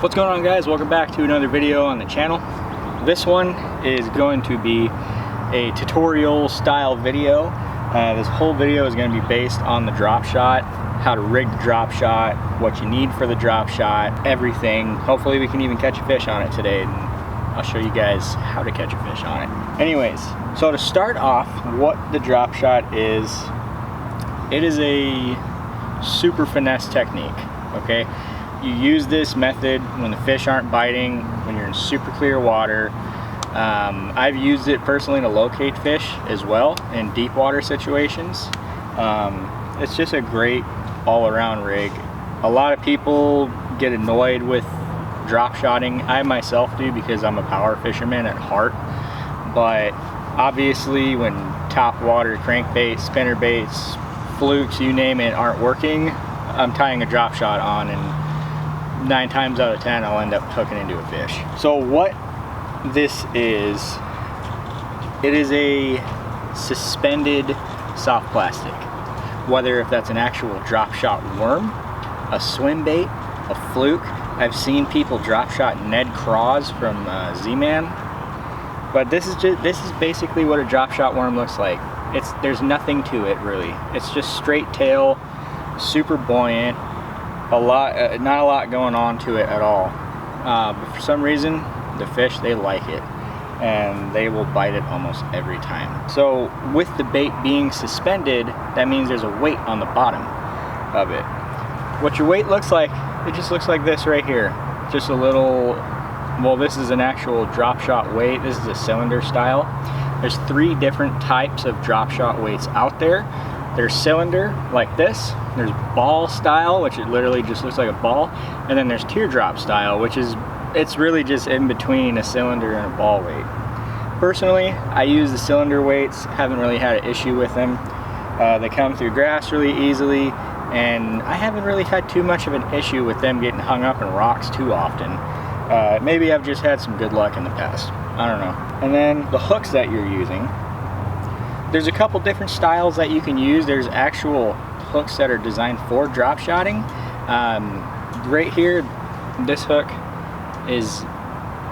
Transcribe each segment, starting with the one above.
What's going on, guys? Welcome back to another video on the channel. This one is going to be a tutorial style video. This whole video is going to be based on the drop shot, how to rig the drop shot, what you need for the drop shot, everything. Hopefully we can even catch a fish on it today, and I'll show you guys how to catch a fish on it. Anyways, so to start off, what the drop shot is, it is a super finesse technique, okay? You use this method when the fish aren't biting, when you're in super clear water. I've used it personally to locate fish as well in deep water situations. It's just a great all-around rig. A lot of people get annoyed with drop shotting. I myself do, because I'm a power fisherman at heart. But obviously when top water crankbaits, spinnerbaits, flukes, you name it, aren't working, I'm tying a drop shot on, and 9 times out of 10 I'll end up hooking into a fish. So what this is, it is a suspended soft plastic. Whether if that's an actual drop shot worm, a swim bait, a fluke. I've seen people drop shot Ned Craws from Z-Man. But this is basically what a drop shot worm looks like. There's nothing to it really. It's just straight tail, super buoyant. Not a lot going on to it at all. But for some reason, the fish, they like it, and they will bite it almost every time. So with the bait being suspended, that means there's a weight on the bottom of it. What your weight looks like, it just looks like this right here. Just a little, well, this is an actual drop shot weight. This is a cylinder style. There's 3 different types of drop shot weights out there. There's cylinder, like this. There's ball style, which it literally just looks like a ball. And then there's teardrop style, which is, it's really just in between a cylinder and a ball weight. Personally, I use the cylinder weights. Haven't really had an issue with them. They come through grass really easily, and I haven't really had too much of an issue with them getting hung up in rocks too often. Maybe I've just had some good luck in the past. I don't know. And then the hooks that you're using, there's a couple different styles that you can use. There's actual hooks that are designed for drop shotting. Right here, this hook is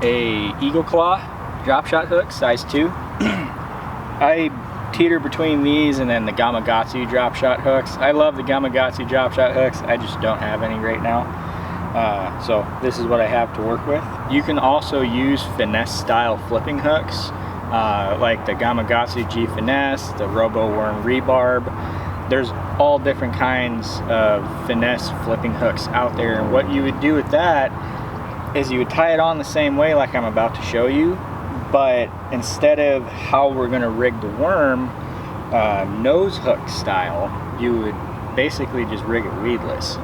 a Eagle Claw drop shot hook, size 2. I teeter between these and then the Gamakatsu drop shot hooks. I love the Gamakatsu drop shot hooks. I just don't have any right now. So this is what I have to work with. You can also use finesse style flipping hooks, like the Gamakatsu G Finesse, the Robo Worm Rebarb. There's all different kinds of finesse flipping hooks out there, and what you would do with that is you would tie it on the same way like I'm about to show you, but instead of how we're going to rig the worm, nose hook style, you would basically just rig it weedless.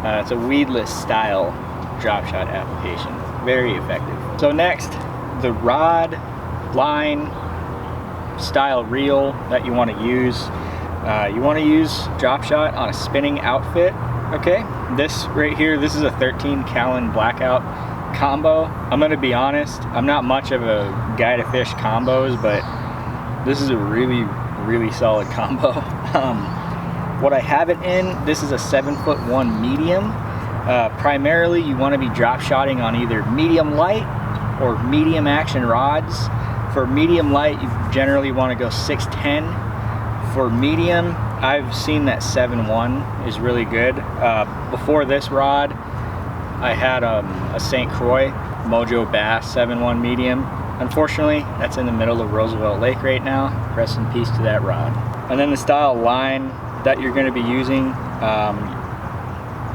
It's a weedless style drop shot application. Very effective. So next, the rod, line, style reel that you want to use. You want to use drop shot on a spinning outfit. Okay, this right here, this is a 13 Callan blackout combo. I'm going to be honest, I'm not much of a guy to fish combos, but this is a really solid combo. What I have it in, this is a 7'1" medium. Primarily you want to be drop shotting on either medium light or medium action rods. For medium light, you generally want to go 6'10". For medium, I've seen that 7'1" is really good. Before this rod, I had a St. Croix Mojo Bass 7'1" medium. Unfortunately, that's in the middle of Roosevelt Lake right now. Rest in peace to that rod. And then the style line that you're going to be using,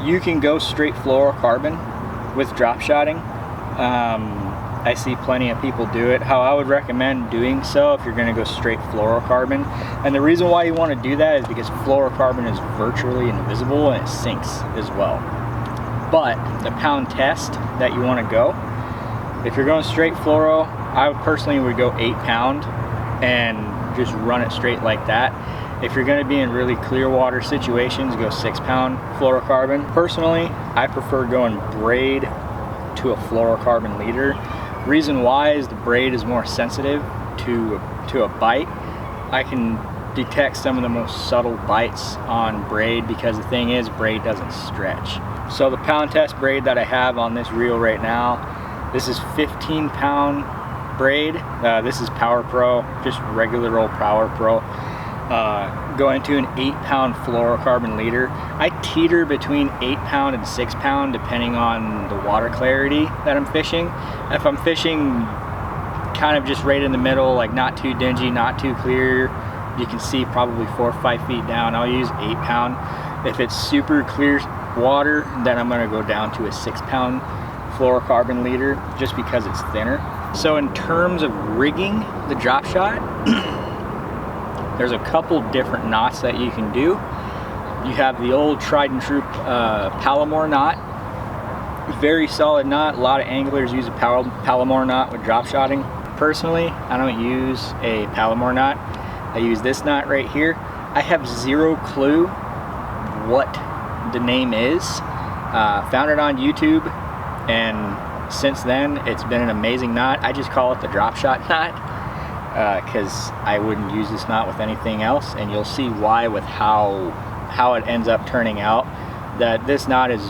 you can go straight fluorocarbon with drop shotting. I see plenty of people do it. How I would recommend doing so, if you're going to go straight fluorocarbon, and the reason why you want to do that is because fluorocarbon is virtually invisible and it sinks as well. But the pound test that you want to go, if you're going straight fluoro, I personally would go 8 pound and just run it straight like that. If you're going to be in really clear water situations, go 6 pound fluorocarbon. Personally, I prefer going braid to a fluorocarbon leader. Reason why is the braid is more sensitive to a bite. I can detect some of the most subtle bites on braid because the thing is, braid doesn't stretch. So the pound test braid that I have on this reel right now, this is 15-pound braid. This is Power Pro, just regular old Power Pro. Going to an 8-pound fluorocarbon leader. I teeter between 8-pound and 6-pound depending on the water clarity that I'm fishing. If I'm fishing kind of just right in the middle, like not too dingy, not too clear, you can see probably 4 or 5 feet down, I'll use 8-pound. If it's super clear water, then I'm gonna go down to a 6-pound fluorocarbon leader just because it's thinner. So in terms of rigging the Dropshot, there's a couple different knots that you can do. You have the old tried and true Palomar knot. Very solid knot. A lot of anglers use a Palomar knot with drop shotting. Personally, I don't use a Palomar knot. I use this knot right here. I have zero clue what the name is. Found it on YouTube, and since then it's been an amazing knot. I just call it the Dropshot knot because I wouldn't use this knot with anything else, and you'll see why with how it ends up turning out, that this knot is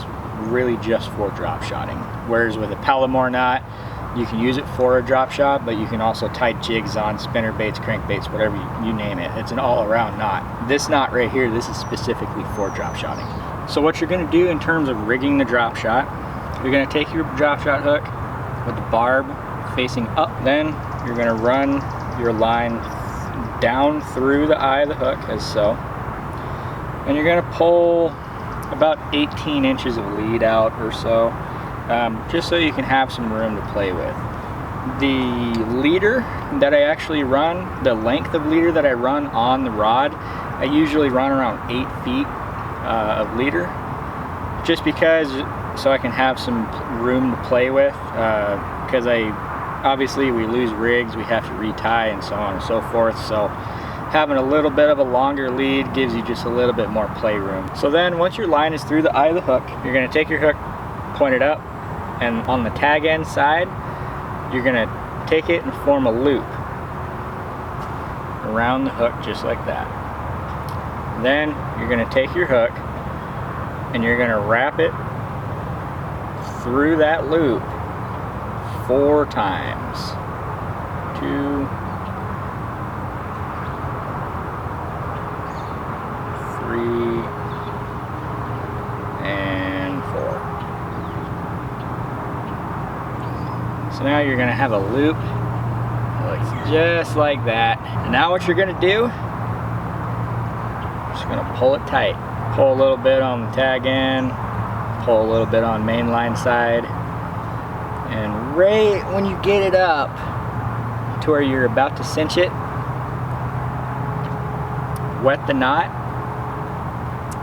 really just for drop shotting. Whereas with a Palomar knot, you can use it for a drop shot, but you can also tie jigs on, spinner baits, crankbaits, whatever you name it. It's an all-around knot. This knot right here, this is specifically for drop shotting. So what you're gonna do in terms of rigging the drop shot, you're gonna take your drop shot hook with the barb facing up, then you're gonna run your line down through the eye of the hook, as so, and you're gonna pull about 18 inches of lead out or so, just so you can have some room to play with. The leader that I actually run, the length of leader that I run on the rod, I usually run around 8 feet of leader, just because, so I can have some room to play with, because obviously we lose rigs, we have to retie and so on and so forth, so having a little bit of a longer lead gives you just a little bit more playroom. So then once your line is through the eye of the hook, you're gonna take your hook, point it up, and on the tag end side, you're gonna take it and form a loop around the hook just like that. Then you're gonna take your hook and you're gonna wrap it through that loop 4 times. 2, 3, and 4. So now you're gonna have a loop that looks just like that. And now what you're gonna do, just gonna pull it tight. Pull a little bit on the tag end, pull a little bit on main line side, and right when you get it up to where you're about to cinch it, wet the knot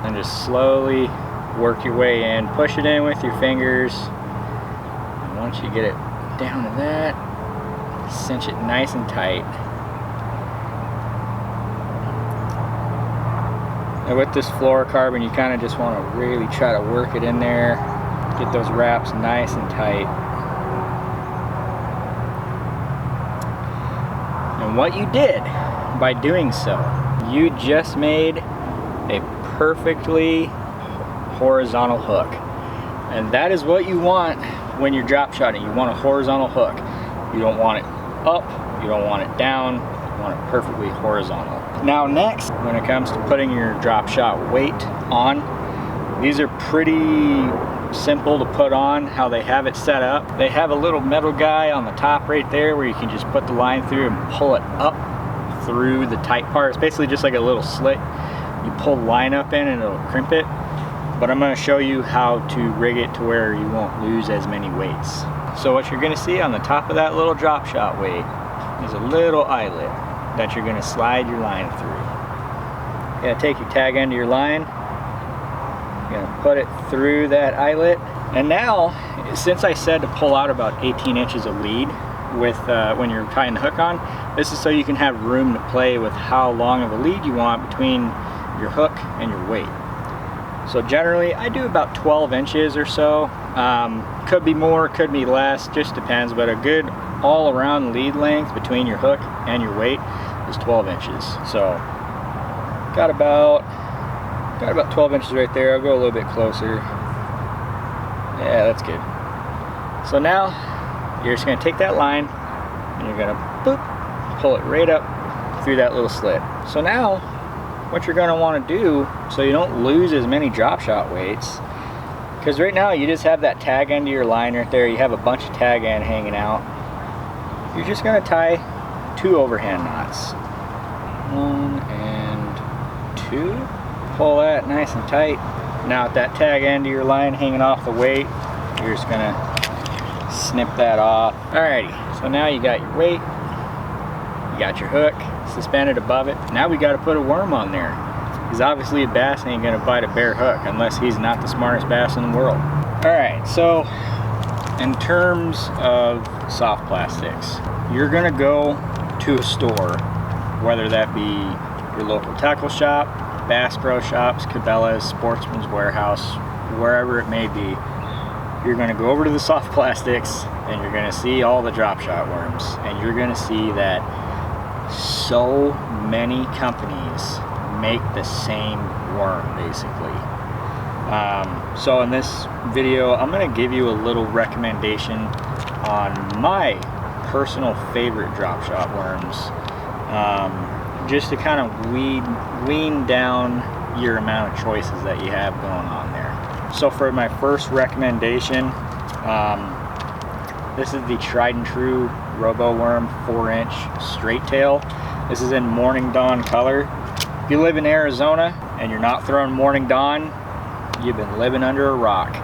and just slowly work your way in. Push it in with your fingers, and once you get it down to that, cinch it nice and tight. And with this fluorocarbon, you kind of just want to really try to work it in there, get those wraps nice and tight. And what you did by doing so, you just made a perfectly horizontal hook. And that is what you want when you're drop shotting. You want a horizontal hook. You don't want it up, you don't want it down, you want it perfectly horizontal. Now next, when it comes to putting your drop shot weight on, these are pretty simple to put on how they have it set up. They have a little metal guy on the top right there where you can just put the line through and pull it up through the tight part. It's basically just like a little slit. You pull the line up in and it'll crimp it. But I'm going to show you how to rig it to where you won't lose as many weights. So what you're going to see on the top of that little drop shot weight is a little eyelet that you're going to slide your line through. You're going to take your tag end of your line, you're going to put it through that eyelet, and now, since I said to pull out about 18 inches of lead with when you're tying the hook on, this is so you can have room to play with how long of a lead you want between your hook and your weight. So generally I do about 12 inches or so. Could be more, could be less, just depends, but a good all-around lead length between your hook and your weight is 12 inches. So got about 12 inches right there. I'll go a little bit closer. Yeah, that's good. So now you're just gonna take that line and you're gonna boop, pull it right up through that little slit. So now what you're gonna wanna do, so you don't lose as many drop shot weights, because right now you just have that tag end of your line right there. You have a bunch of tag end hanging out. You're just gonna tie 2 overhand knots. 1 and 2. Pull that nice and tight. Now with that tag end of your line hanging off the weight, you're just gonna snip that off. Alrighty, so now you got your weight, you got your hook suspended above it. Now we gotta put a worm on there, because obviously a bass ain't gonna bite a bare hook unless he's not the smartest bass in the world. Alright, so in terms of soft plastics, you're gonna go to a store, whether that be your local tackle shop, Bass Pro Shops, Cabela's, Sportsman's Warehouse, wherever it may be. You're gonna go over to the soft plastics and you're gonna see all the drop shot worms, and you're gonna see that so many companies make the same worm basically. So in this video I'm gonna give you a little recommendation on my personal favorite drop shot worms, just to kind of wean down your amount of choices that you have going on there. So for my first recommendation, this is the tried and true Robo Worm 4-inch straight tail. This is in Morning Dawn color. If you live in Arizona and you're not throwing Morning Dawn, you've been living under a rock.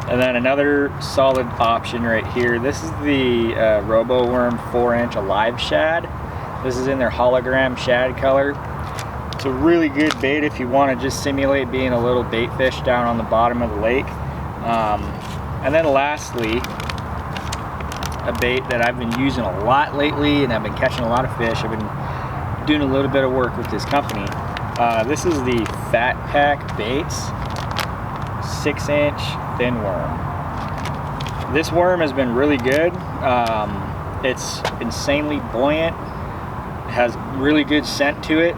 And then another solid option right here. This is the Robo Worm 4-inch Alive Shad. This is in their hologram shad color. It's a really good bait if you want to just simulate being a little bait fish down on the bottom of the lake. And then lastly, a bait that I've been using a lot lately and I've been catching a lot of fish. I've been doing a little bit of work with this company. This is the Phat Pack Baits 6-inch thin worm. This worm has been really good. It's insanely buoyant, has really good scent to it,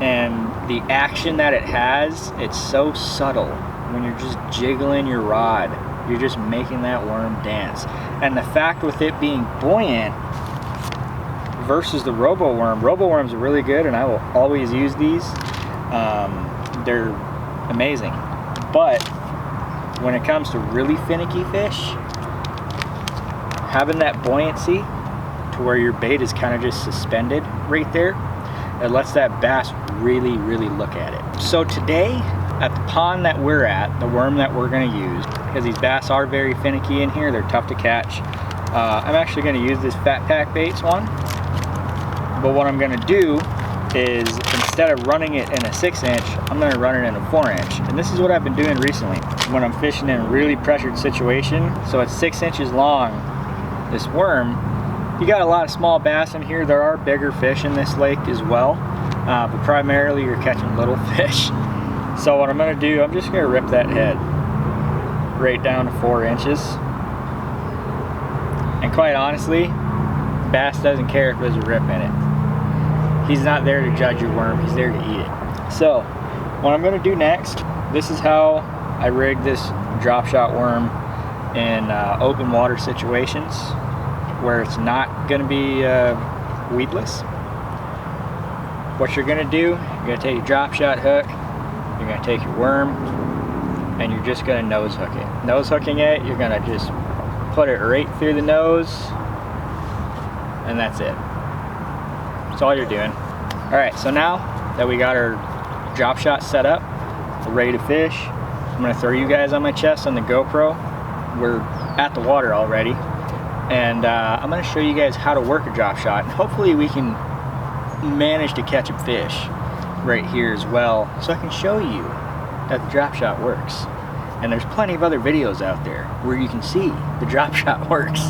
and the action that it has, it's so subtle. When you're just jiggling your rod, you're just making that worm dance. And the fact with it being buoyant versus the Robo Worms are really good, and I will always use these. They're amazing. But when it comes to really finicky fish, having that buoyancy to where your bait is kind of just suspended right there, it lets that bass really look at it. So today at the pond that we're at, the worm that we're going to use, because these bass are very finicky in here, they're tough to catch, I'm actually going to use this Phat Pack Baits one. But what I'm going to do is, instead of running it in a 6-inch, I'm going to run it in a 4-inch. And this is what I've been doing recently when I'm fishing in a really pressured situation. So it's 6 inches long, this worm. You got a lot of small bass in here. There are bigger fish in this lake as well, but primarily you're catching little fish. So what I'm going to do, I'm just going to rip that head right down to 4 inches. And quite honestly, bass doesn't care if there's a rip in it. He's not there to judge your worm, he's there to eat it. So what I'm going to do next, this is how I rig this drop shot worm in open water situations where it's not going to be weedless. What you're going to do, you're going to take a drop shot hook, you're going to take your worm, and you're just going to nose hook it. Nose hooking it, you're going to just put it right through the nose, and that's it. That's all you're doing. Alright, so now that we got our drop shot set up, we're ready to fish, I'm going to throw you guys on my chest on the GoPro. We're at the water already, and I'm going to show you guys how to work a drop shot, and hopefully we can manage to catch a fish right here as well, so I can show you that the drop shot works. And there's plenty of other videos out there where you can see the drop shot works.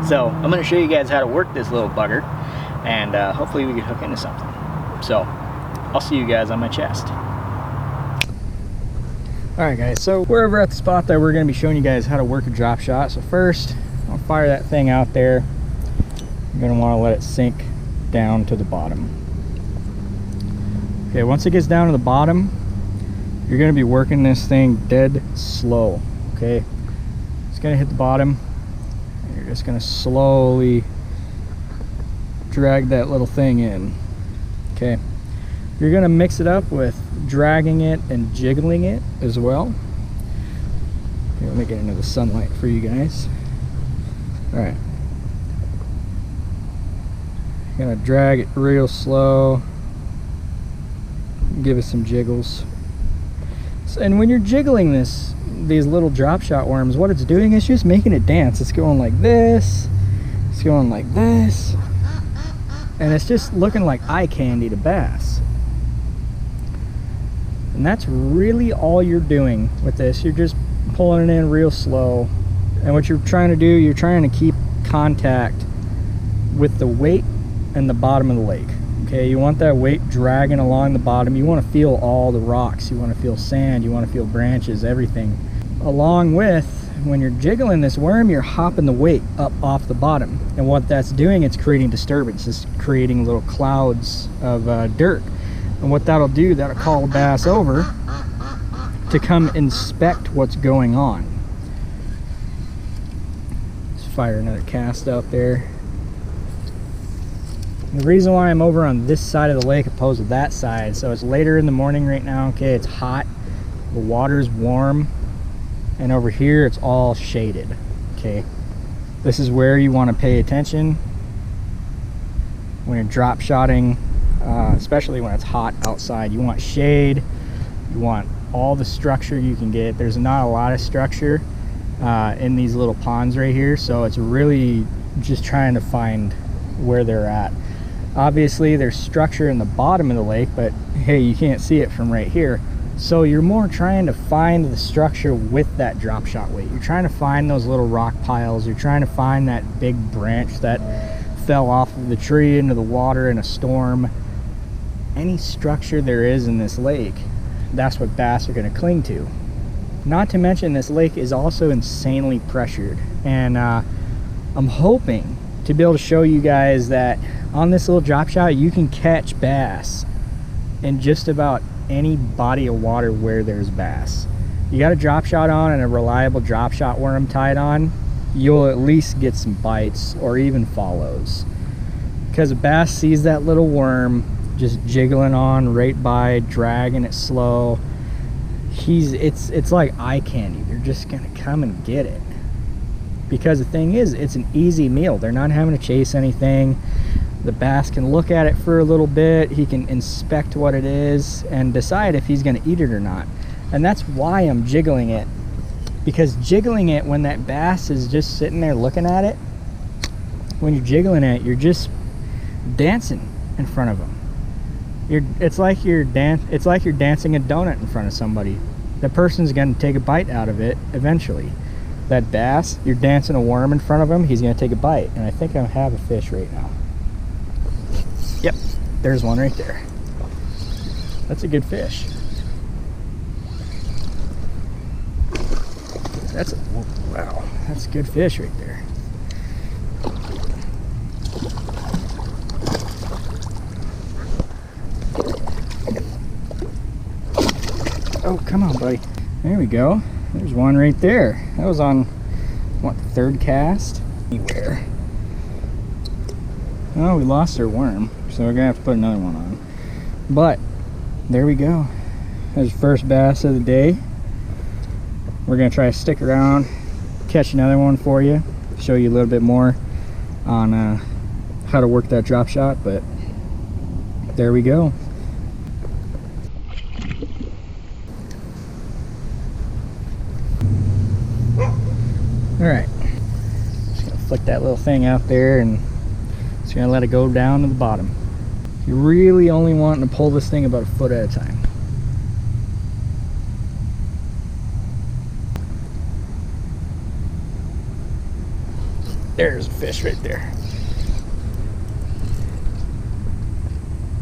So I'm going to show you guys how to work this little bugger, and hopefully we can hook into something. So I'll see you guys on my chest. Alright guys, so we're over at the spot that we're going to be showing you guys how to work a drop shot. So first, I'll fire that thing out there. You're going to want to let it sink down to the bottom. Okay, once it gets down to the bottom, you're gonna be working this thing dead slow, okay? It's gonna hit the bottom. You're just gonna slowly drag that little thing in, okay? You're gonna mix it up with dragging it and jiggling it as well. Here, let me get into the sunlight for you guys. All right. Gonna drag it real slow. Give it some jiggles. And when you're jiggling these little drop shot worms, what it's doing is just making it dance. It's going like this. It's going like this. And it's just looking like eye candy to bass. And that's really all you're doing with this. You're just pulling it in real slow. And what you're trying to do, you're trying to keep contact with the weight and the bottom of the lake. Okay, you want that weight dragging along the bottom. You want to feel all the rocks. You want to feel sand. You want to feel branches, everything. Along with, when you're jiggling this worm, you're hopping the weight up off the bottom. And what that's doing, it's creating disturbance. It's creating little clouds of dirt. And what that'll do, that'll call the bass over to come inspect what's going on. Let's fire another cast out there. The reason why I'm over on this side of the lake opposed to that side, so it's later in the morning right now, okay, it's hot, the water's warm, and over here it's all shaded, okay? This is where you want to pay attention when you're drop shotting, especially when it's hot outside. You want shade, you want all the structure you can get. There's not a lot of structure in these little ponds right here, so it's really just trying to find where they're at. Obviously there's structure in the bottom of the lake, but hey, you can't see it from right here. So you're more trying to find the structure with that drop shot weight. You're trying to find those little rock piles. You're trying to find that big branch that fell off of the tree into the water in a storm. Any structure there is in this lake, that's what bass are going to cling to. Not to mention, this lake is also insanely pressured, and I'm hoping to be able to show you guys that on this little drop shot you can catch bass in just about any body of water where there's bass. You got a drop shot on and a reliable drop shot worm tied on, you'll at least get some bites or even follows, because a bass sees that little worm just jiggling on right by, dragging it slow. It's like eye candy. They're just gonna come and get it, because the thing is, it's an easy meal. They're not having to chase anything. The bass can look at it for a little bit. He can inspect what it is and decide if he's going to eat it or not. And that's why I'm jiggling it, because jiggling it when that bass is just sitting there looking at it, when you're jiggling it, you're just dancing in front of him. It's like you're dancing a donut in front of somebody. The person's going to take a bite out of it eventually. That bass, you're dancing a worm in front of him, he's going to take a bite. And I think I have a fish right now. Yep, there's one right there. That's a good fish. Wow, that's a good fish right there. Oh, come on, buddy. There we go. There's one right there. That was on, what, the third cast? Anywhere. Oh, we lost our worm, so we're gonna have to put another one on. But there we go. There's the first bass of the day. We're gonna try to stick around, catch another one for you, show you a little bit more on how to work that drop shot. But there we go. All right, just gonna flick that little thing out there and just gonna let it go down to the bottom. You're really only wanting to pull this thing about a foot at a time. There's a fish right there.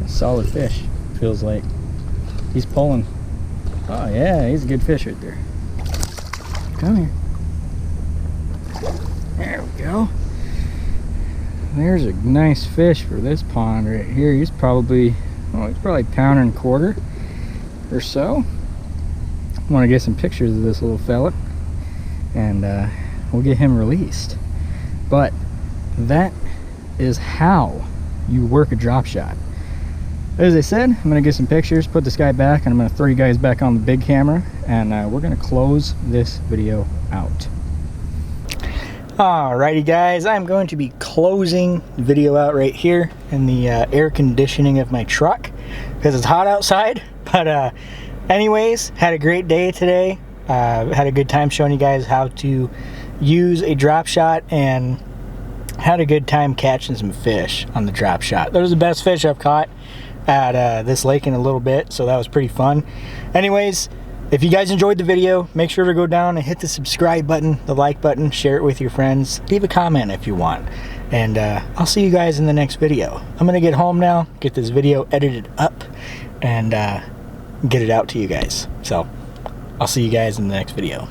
A solid fish, feels like. He's pulling. Oh yeah, he's a good fish right there. Come here. There we go. There's a nice fish for this pond right here. He's probably, oh, he's probably a pound and a quarter or so. want to get some pictures of this little fella, and we'll get him released. But that is how you work a drop shot. As I said, I'm going to get some pictures, put this guy back, and I'm going to throw you guys back on the big camera, and we're going to close this video out. Alrighty guys, I'm going to be closing the video out right here in the air conditioning of my truck because it's hot outside. But anyways, had a great day today. Had a good time showing you guys how to use a drop shot, and had a good time catching some fish on the drop shot. Those are the best fish I've caught at this lake in a little bit, so that was pretty fun. Anyways, if you guys enjoyed the video, make sure to go down and hit the subscribe button, the like button, share it with your friends, leave a comment if you want, and I'll see you guys in the next video. I'm gonna get home now, get this video edited up, and get it out to you guys. So I'll see you guys in the next video.